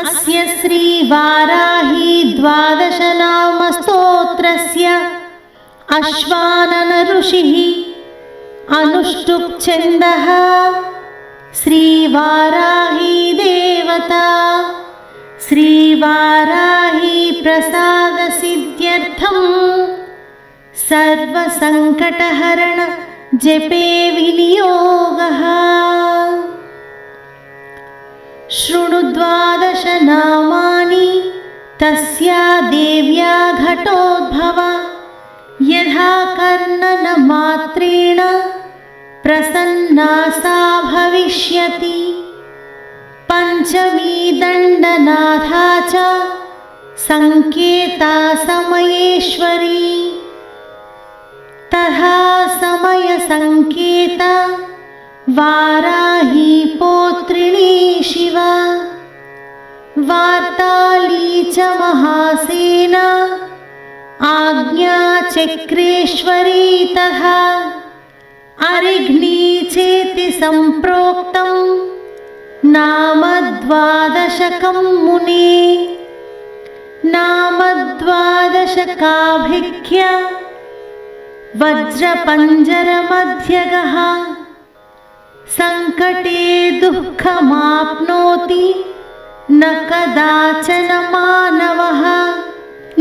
अस्य श्रीवाराही द्वादशनामस्तोत्रस्य अश्वानन ऋषिः अनुष्टुप् छन्दः श्रीवाराही देवता श्रीवाराही प्रसाद सिद्ध्यर्थं सर्वसंकटहरण जपे विनियोगः। शृणु द्वादश नामानि तस्या देव्या घटोद्भव यथा कर्णनमात्रेण प्रसन्ना सा भविष्यति। पंचमी दण्डनाथा च संकेता समयेश्वरी तथा समय संकेता वाराही पौत्रिणी शिवा। वार्ताली च महासेना आज्ञा चक्रेश्वरी तथा अरिघ्नी चेति संप्रोक्तं नाम द्वादशकं मुने। नाम द्वादशकाभिख्या वज्रपञ्जरमध्यगः संकटे दुःखमाप्नोति न कदाचन मानवः।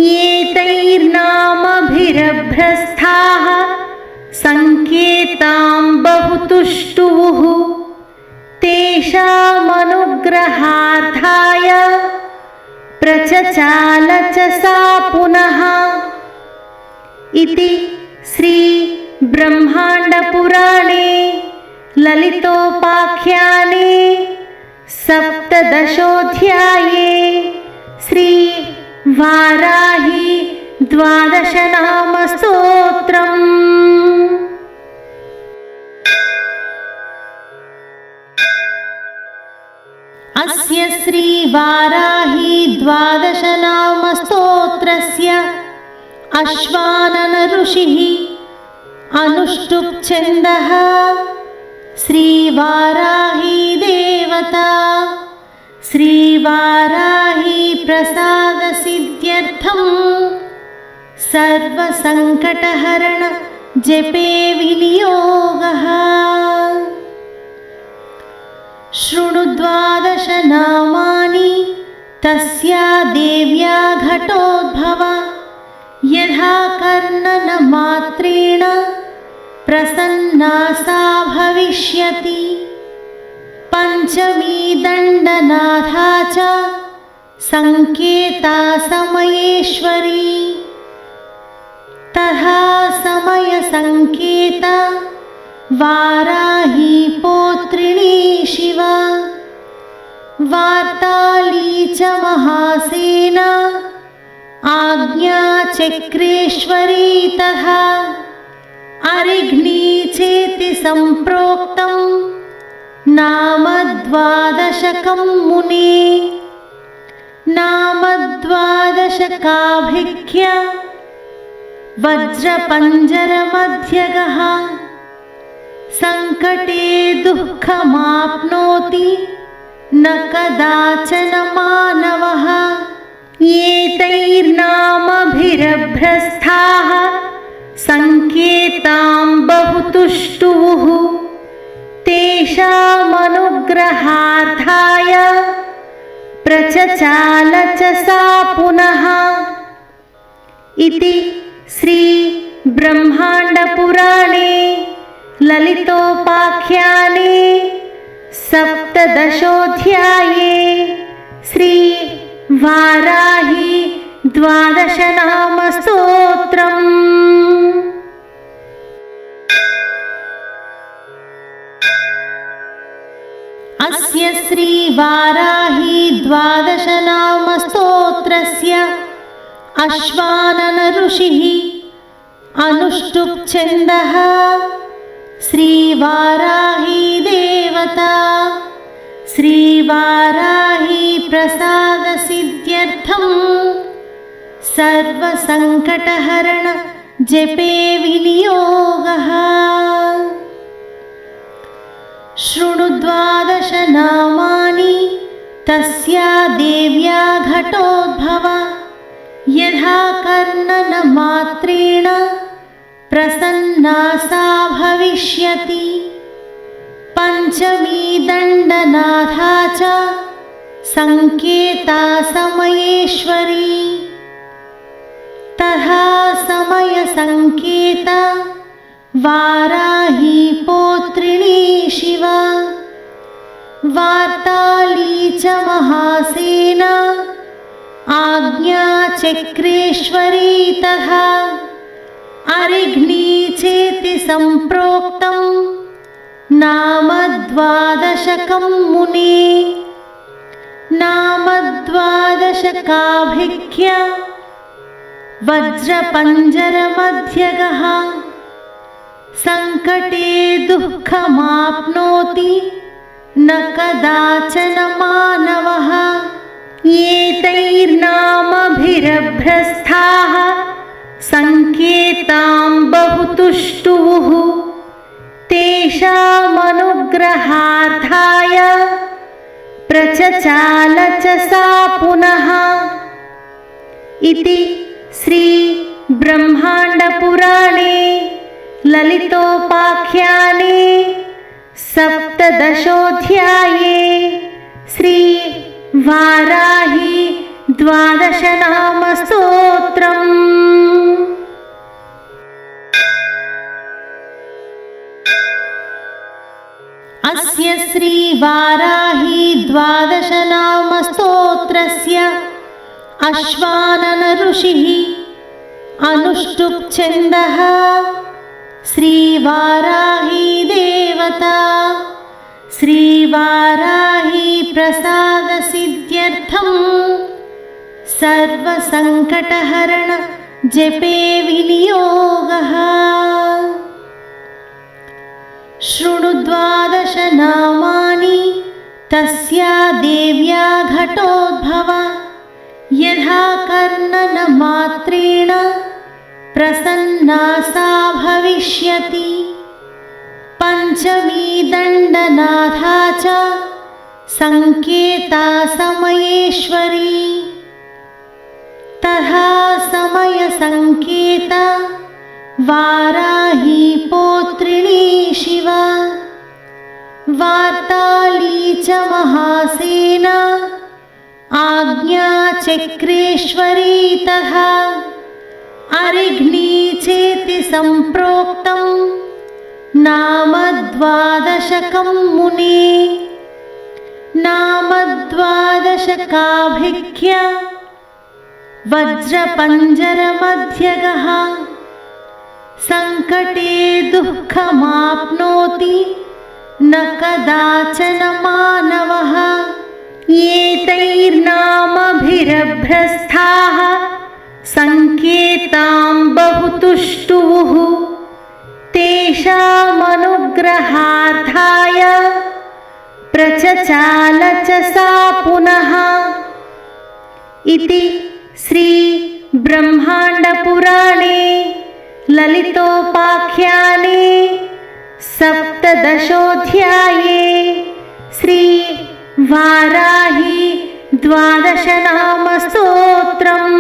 एतैर्नामभिरभ्रस्ताः संकेतां बहुतुष्टुः तेषामनुग्रहार्थाय प्रचचाल च सा पुनः। इति श्री ब्रह्माण्डपुराणे ललितोपाख्याने सप्तदशोऽध्याये श्री वाराही द्वादशनामस्तोत्रम्। अस्य श्री वाराही द्वादशनामस्तोत्रस्य अश्वानन ऋषिः अनुष्टुप् छन्दः श्रीवाराही देवता श्रीवाराही प्रसाद सिद्ध्यर्थं सर्वसंकटहरण जपे विनियोगः। शृणु द्वादश नामानि तस्या देव्या घटोद्भव यथा कर्णनमात्रेण प्रसन्ना सा भविष्यति। पंचमी दण्डनाथा च संकेता समयेश्वरी तथा समय संकेता वाराही पौत्रिणी शिवा। वार्ताली च महासेना आज्ञा चक्रेश्वरी तथा अरिघ्नी चेति संप्रोक्तं नाम द्वादशकं मुने। नाम द्वादशकाभिख्या वज्रपञ्जरमध्यगः संकटे दुःखमाप्नोति न कदाचन मानवः। एतैर्नामभिरभ्रस्ताः संकेतां बहुतुष्टुः तेषामनुग्रहार्थाय प्रचचाल च सा पुनः। इति श्री ब्रह्माण्डपुराणे ललितोपाख्याने सप्तदशोऽध्याये श्री वाराही द्वादशनामस्तोत्रम्। अस्य श्री वाराही द्वादशनामस्तोत्रस्य अश्वानन ऋषिः अनुष्टुप् छन्दः श्रीवाराही देवता श्रीवाराही प्रसाद सिद्ध्यर्थं सर्वसंकटहरण जपे विनियोगः। शृणु 12 नामानि तस्या देव्या घटोद्भव। यथा कर्णनमात्रेण प्रसन्ना सा भविष्यति। पंचमी दण्डनाथा च संकेता समयेश्वरी। तथा समय संकेता वाराही पौत्रिणी शिवा। वार्ताली च महासेना आज्ञा चक्रेश्वरी। तथा अरिघ्नी चेति संप्रोक्तं नाम 12 मुने। नाम 12 वज्रपञ्जरमध्यगः। संकटे दुःखमाप्नोति न कदाचन मानवः। एतैर्नामभिरभ्रस्ताः संकेतां बहुतुष्टुः। तेषामनुग्रहार्थाय प्रचचाल च सा पुनः। इति श्री ब्रह्माण्डपुराणे ललितोपाख्याने 17ोऽध्याये श्री वाराही 12 नाम स्तोत्रम्। अस्य श्री वाराही 12 नाम स्तोत्रस्य अश्वानन ऋषिः अनुष्टुप् छन्दः। श्री वाराही देवता श्री वाराही प्रसाद सिद्ध्यर्थं सर्वसंकटहरण जपे विनियोगः। शृणु 12 नामानि तस्या देव्या घटोद्भव। यथा कर्णनमात्रेण प्रसन्ना सा भविष्यति। पंचमी दण्डनाथा च संकेता समयेश्वरी। तथा समय संकेता वाराही पौत्रिणी शिवा। वार्ताली च महासेना आज्ञा चक्रेश्वरी। तथा अरिघ्नी चेति संप्रोक्तं नाम 12 मुने। नाम 12 वज्रपञ्जरमध्यगः। संकटे दुःखमाप्नोति न कदाचन मानवः। एतैर्नामभिरभ्रस्ताः संकेतां बहुतुष्टुः। तेषामनुग्रहार्थाय प्रचचाल च सा पुनः। इति श्री ब्रह्माण्डपुराणे ललितोपाख्याने 17ोऽध्याये श्री वाराही 12 नाम स्तोत्रम्।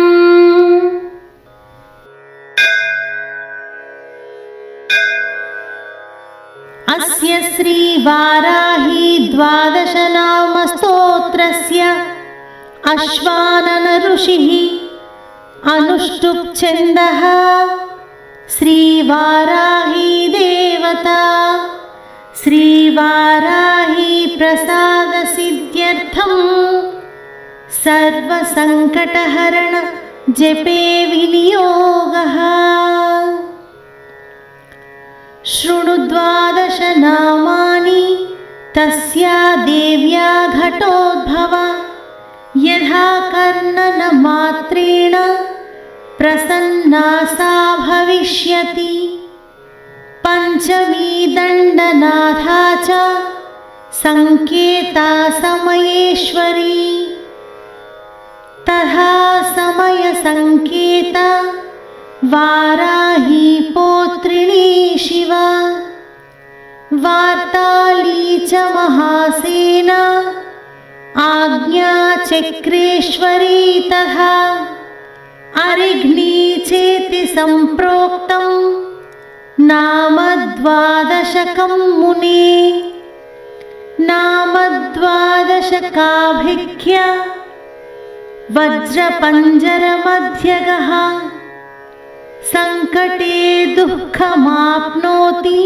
अस्य श्री वाराही 12 नाम स्तोत्रस्य अश्वानन ऋषिः अनुष्टुप् छन्दः। श्री वाराही देवता श्री वाराही प्रसाद सिद्ध्यर्थं सर्वसंकटहरण जपे विनियोगः। शृणु 12 नामानि तस्या देव्या घटोद्भव। यथा कर्णनमात्रेण प्रसन्ना सा भविष्यति। पंचमी दण्डनाथा च संकेता समयेश्वरी। तथा समय संकेता वाराही पौत्रिणी शिवा वार्ताली च महासेना आज्ञाचक्रेश्वरी तथा अरिघ्नी चेति सम्प्रोक्तं नाम द्वादशकं मुने नाम द्वादशकाभिख्य वज्रपञ्जरमध्यगः संकटे दुःखमाप्नोति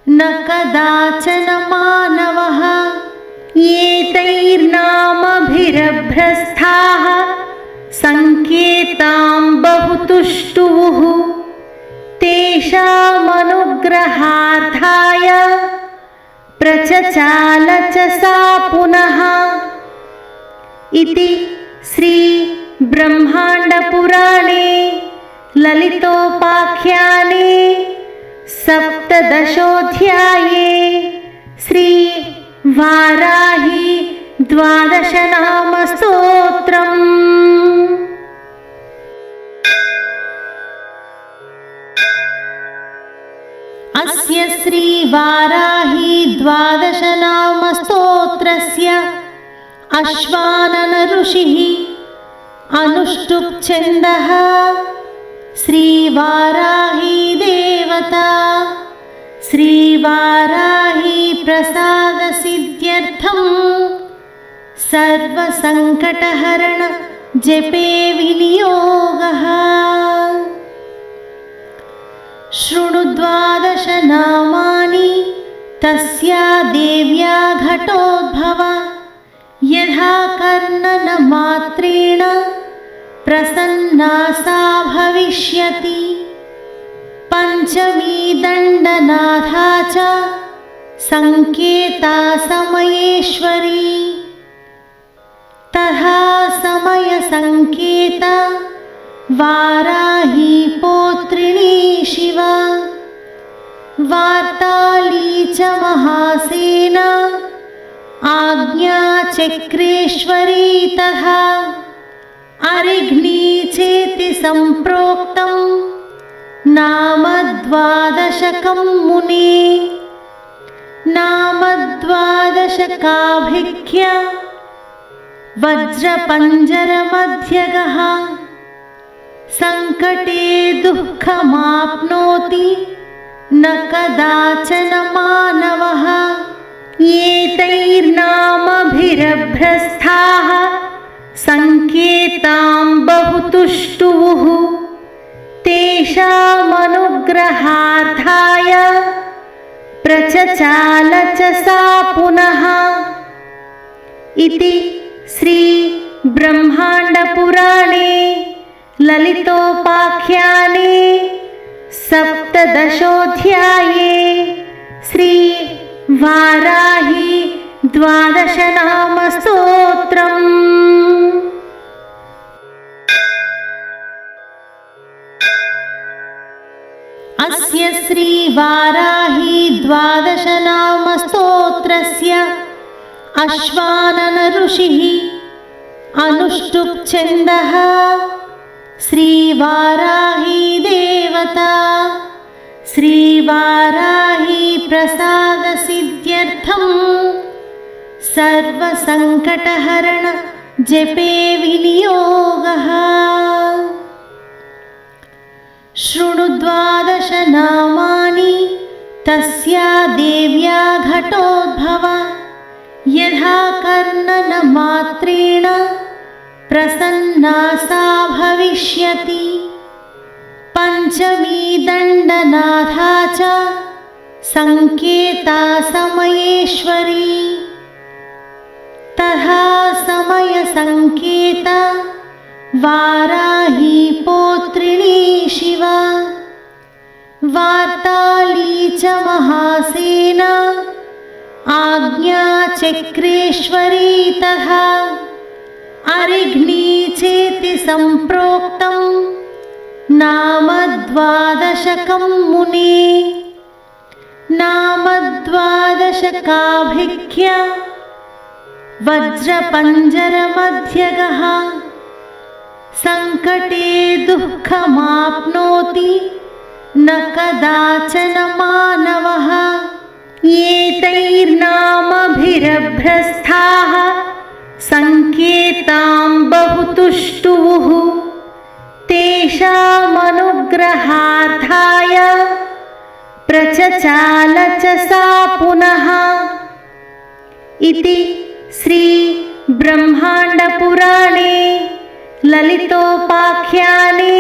न कदाचन मानवः एतैर्नामभिरभ्रस्ताः संकेतां बहुतुष्टुः तेषामनुग्रहार्थाय प्रचचाल च सा पुनः इति श्री ब्रह्माण्डपुराणे ललितोपाख्याने सप्तदशोऽध्याये श्री वाराही द्वादशनाम स्तोत्रम्। अस्य श्री वाराही द्वादशनाम स्तोत्रस्य अश्वानन ऋषिः अनुष्टुप् छन्दः श्री वाराही देवता श्री वाराही प्रसाद सिद्ध्यर्थं सर्वसंकटहरण जपे विनियोगः। शृणु द्वादश नामानि तस्या देव्या घटोद्भव यथा कर्णनमात्रेण प्रसन्ना सा भविष्यति। पंचमी दण्डनाथा च संकेता समयेश्वरी तथा समय संकेता वाराही पौत्रिणी शिवा वार्ताली च महासेना आज्ञाचक्रेश्वरी तथा अरिघ्नी चेति सम्प्रोक्तं नाम द्वादशकं मुने नाम द्वादशकाभिख्य वज्रपञ्जरमध्यगः संकटे दुःखमाप्नोति न कदाचन मानवः एतैर्नामभिरभ्रस्ताः संकेतां बहुतुष्टुः तेषामनुग्रहार्थाय प्रचचाल च सा पुनः इति श्री ब्रह्माण्डपुराणे ललितोपाख्याने सप्तदशोऽध्याये श्री वाराही द्वादशनाम स्तोत्रम्। अस्य श्री वाराही द्वादशनाम स्तोत्रस्य अश्वानन ऋषिः अनुष्टुप् छन्दः श्री वाराही देवता श्री वाराही प्रसाद सिद्ध्यर्थं सर्वसंकटहरण जपे विनियोगः। शृणु द्वादश नामानि तस्या देव्या घटोद्भव यथा कर्णनमात्रेण प्रसन्ना सा भविष्यति। पंचमी दण्डनाथा च संकेता समयेश्वरी तथा समय संकेता वाराही पौत्रिणी शिवा वार्ताली च महासेना आज्ञाचक्रेश्वरी तथा अरिघ्नी चेति सम्प्रोक्तं नाम द्वादशकं मुने नाम द्वादशकाभिख्य वज्रपञ्जरमध्यगः संकटे दुःखमाप्नोति न कदाचन मानवः। एतैर्नामभिरभ्रस्ताः संकेतां बहुतुष्टुः तेषामनुग्रहार्थाय प्रचचाल च सा पुनः। इति श्री ब्रह्माण्डपुराणे ललितोपाख्याने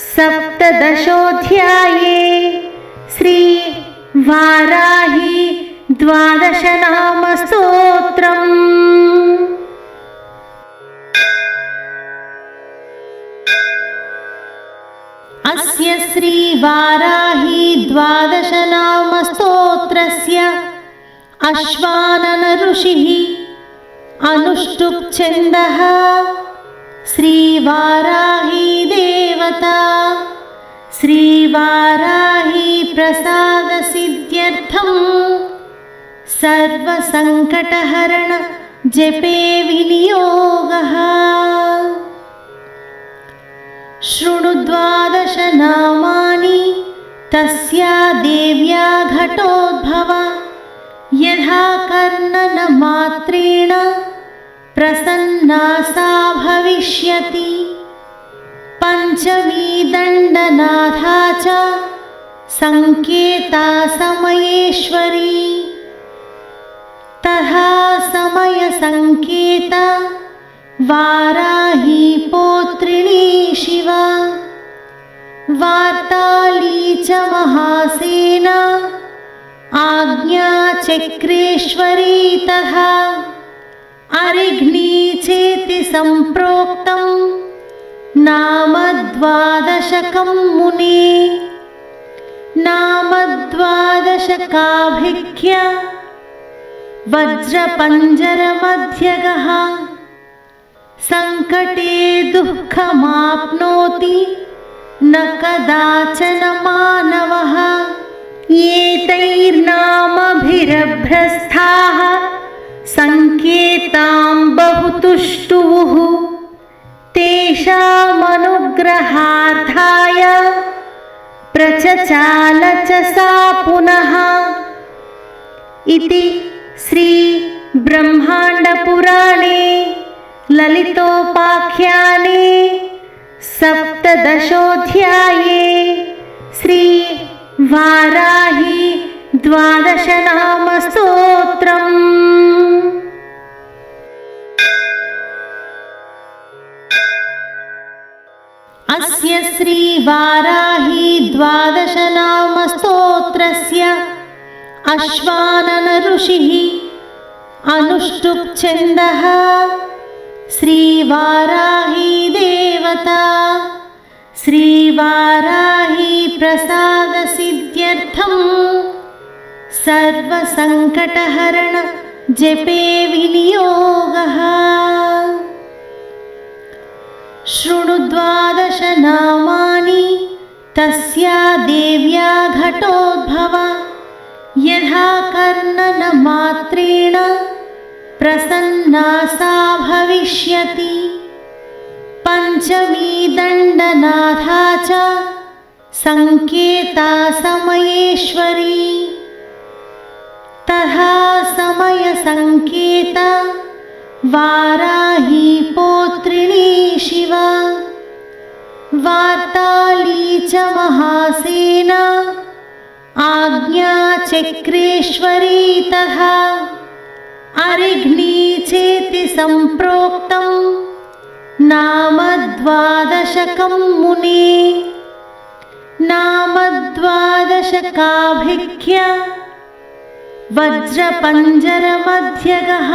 सप्तदशोऽध्याये श्री वाराही द्वादशनाम स्तोत्रम्। अस्य श्री वाराही द्वादशनाम स्तोत्रस्य अश्वानन ऋषिः अनुष्टुप् छन्दः। श्री वाराही देवता श्री वाराही प्रसाद सिद्ध्यर्थं सर्वसंकटहरण जपे विनियोगः। शृणु द्वादश नामानि तस्या देव्या घटोद्भव। यथा कर्णनमात्रेण प्रसन्ना सा भविष्यति। पंचमी दण्डनाथा च संकेता समयेश्वरी। तथा समय संकेता वाराही पौत्रिणी शिवा। वार्ताली च महासेना आज्ञा चक्रेश्वरी। तथा अरिघ्नी चेति संप्रोक्तं नाम द्वादशकं मुने। नाम द्वादशकाभिख्य वज्रपञ्जरमध्यगः। संकटे दुःखमाप्नोति न कदाचन मानवः। एतैर्नामभिरभ्रस्ताः संकेतां बहुतुष्टुः तेषामनुग्रहार्थाय प्रचचाल च सा पुनः। इति श्री ब्रह्माण्डपुराणे ललितोपाख्याने सप्तदशोऽध्याये श्री वाराही द्वादशनाम स्तोत्रम्। अस्य श्री वाराही द्वादशनाम स्तोत्रस्य अश्वानन ऋषिः अनुष्टुप् छन्दः। श्री वाराही देवता श्री वाराही प्रसाद सिद्ध्यर्थं सर्वसंकटहरण जपे विनियोगः। शृणु द्वादश नामानि तस्या देव्या घटोद्भव। यथा कर्णनमात्रेण प्रसन्ना सा भविष्यति। पंचमी दण्डनाथा च संकेता समयेश्वरी। तथा समय संकेता वाराही पौत्रिणी शिवा। वार्ताली च महासेना आज्ञा चक्रेश्वरी। तथा अरिघ्नी चेति संप्रोक्तं नाम द्वादशकं मुने। नाम द्वादशकाभिख्य वज्रपञ्जरमध्यगः।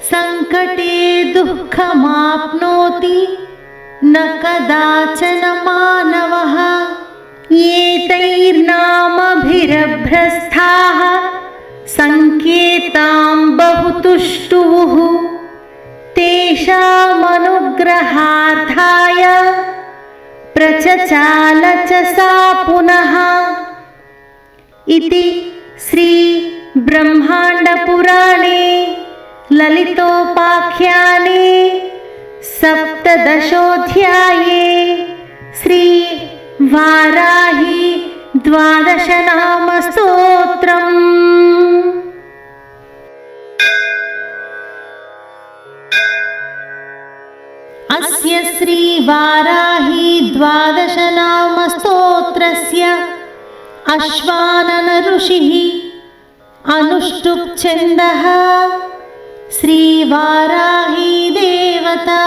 संकटे दुःखमाप्नोति न कदाचन मानवः। एतैर्नामभिरभ्रस्ताः संकेतां बहुतुष्टुः तेषामनुग्रहार्थाय प्रचचाल च सा पुनः। इति श्री ब्रह्माण्डपुराणे ललितोपाख्याने सप्तदशोऽध्याये श्री वाराही द्वादशनामस्तोत्रम्। अस्य श्री वाराही द्वादशनामस्तोत्रस्य अश्वानन ऋषिः अनुष्टुप् छन्दः श्रीवाराही देवता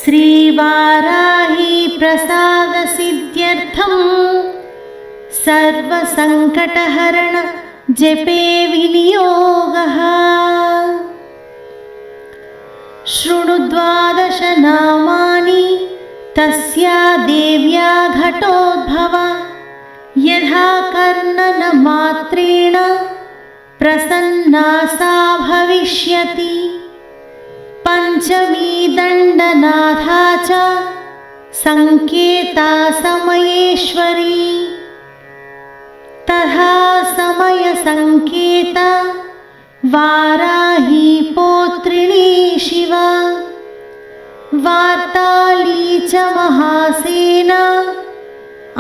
श्रीवाराही प्रसादसिद्ध्यर्थं सर्वसङ्कटहरण जपे विनियोगः। शृणु द्वादशनामानि तस्या देव्या घटोद्भव यथा कर्णनमात्रेण प्रसन्ना सा भविष्यति। पंचमी दण्डनाथा च संकेता समयेश्वरी तथा समय संकेता वाराही पौत्रिणी शिवा। वार्ताली च महासेना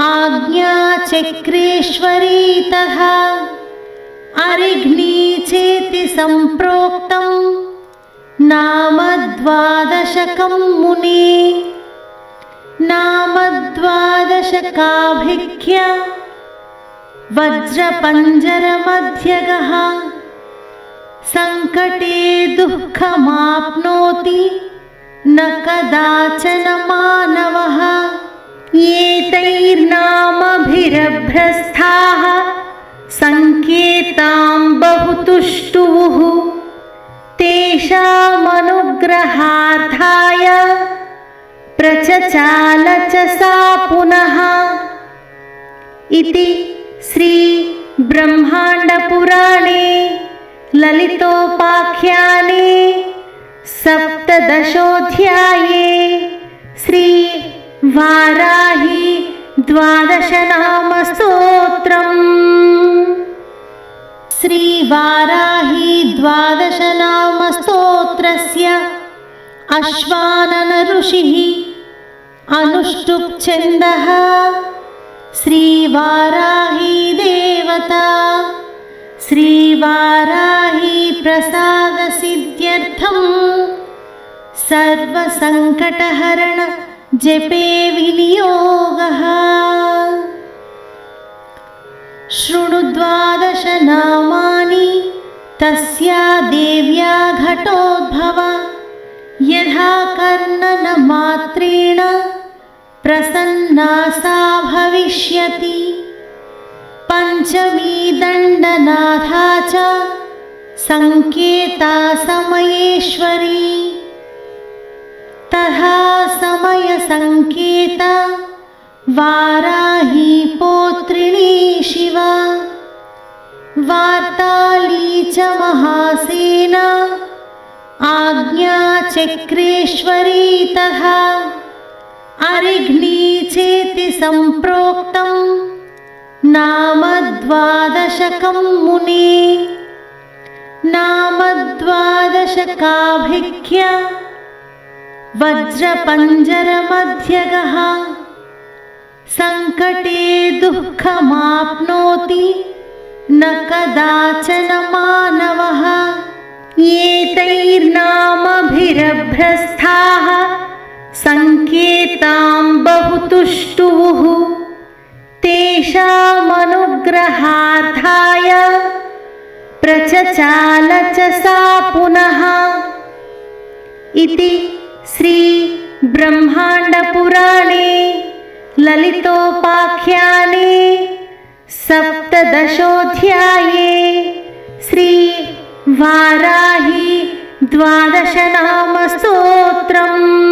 आज्ञा चक्रेश्वरी तथा अरिघ्नी चेति सम्प्रोक्तं नाम द्वादशकं मुने। नाम द्वादशकाभिख्य वज्रपञ्जरमध्यगः संकटे दुःखमाप्नोति न कदाचन मानवः। एतैर्नामभिरभ्रस्ताः संकेतां बहुतुष्टुः तेषामनुग्रहार्थाय प्रचचाल च सा पुनः। इति श्री ब्रह्माण्डपुराणे ललितोपाख्याने सप्तदशोऽध्याये श्री वाराही द्वादशनामस्तोत्रम्। श्री वाराही द्वादशनामस्तोत्रस्य अश्वानन ऋषिः अनुष्टुप् छन्दः श्रीवाराही देवता श्रीवाराही प्रसादसिद्ध्यर्थं सर्वसङ्कटहरण जपे विनियोगः। शृणु द्वादशनामानि तस्या देव्या घटोद्भव यथा कर्णनमात्रेण प्रसन्ना सा भविष्यति। पंचमी दण्डनाथा च संकेता समयेश्वरी तथा समय संकेता वाराही पौत्रिणी शिवा। वार्ताली च महासेना आज्ञा चक्रेश्वरी तथा अरिघ्नी चेति सम्प्रोक्तं नाम द्वादशकं मुने। नाम द्वादशकाभिख्य वज्रपञ्जरमध्यगः संकटे दुःखमाप्नोति न कदाचन मानवः। एतैर्नामभिरभ्रस्ताः संकेतां बहुतुष्टुः तेषामनुग्रहार्थाय प्रचचाल च सा पुनः। इति श्री ब्रह्माण्डपुराणे ललितोपाख्याने सप्तदशोऽध्याये श्री वाराही द्वादशनामस्तोत्रम्।